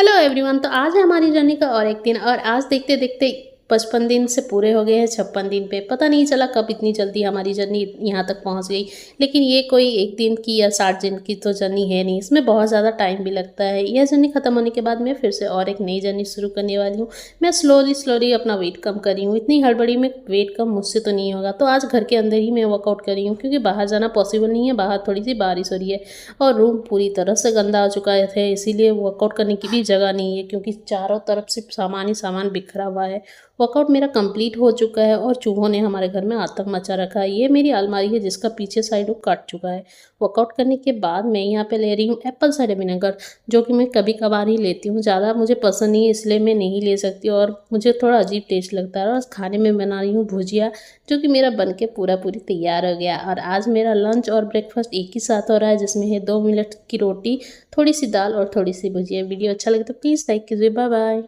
Hello everyone. तो आज है हमारी जर्नी का और एक दिन और आज देखते देखते 55 दिन से पूरे हो गए हैं 56 दिन पे। पता नहीं चला कब इतनी जल्दी हमारी जर्नी यहाँ तक पहुँच गई। लेकिन ये कोई एक दिन की या 60 दिन की तो जर्नी है नहीं, इसमें बहुत ज़्यादा टाइम भी लगता है। यह जर्नी ख़त्म होने के बाद मैं फिर से और एक नई जर्नी शुरू करने वाली हूँ। मैं स्लोली स्लोली अपना वेट कम कर रही हूँ। इतनी हड़बड़ी में वेट कम मुझसे तो नहीं होगा, तो आज घर के अंदर ही मैं वर्कआउट कर रही हूँ क्योंकि बाहर जाना पॉसिबल नहीं है। बाहर थोड़ी सी बारिश हो रही है और रूम पूरी तरह से गंदा हो चुका है, इसीलिए वर्कआउट करने की भी जगह नहीं है क्योंकि चारों तरफ सिर्फ सामान ही सामान बिखरा हुआ है। वर्कआउट मेरा कंप्लीट हो चुका है और चूहों ने हमारे घर में आतंक मचा रखा है। ये मेरी अलमारी है जिसका पीछे साइड वो कट चुका है। वर्कआउट करने के बाद मैं यहाँ पे ले रही हूँ एप्पल साइडर विनेगर, जो कि मैं कभी कभार ही लेती हूँ, ज़्यादा मुझे पसंद नहीं है इसलिए मैं नहीं ले सकती और मुझे थोड़ा अजीब टेस्ट लगता है। और खाने में बना रही हूँ भुजिया, जो कि मेरा बन के पूरा पूरी तैयार हो गया। और आज मेरा लंच और ब्रेकफास्ट एक ही साथ हो रहा है, जिसमें है 2 मिनट की रोटी, थोड़ी सी दाल और थोड़ी सी भुजिया। वीडियो अच्छा लगे तो प्लीज़ लाइक कीजिए। Bye bye.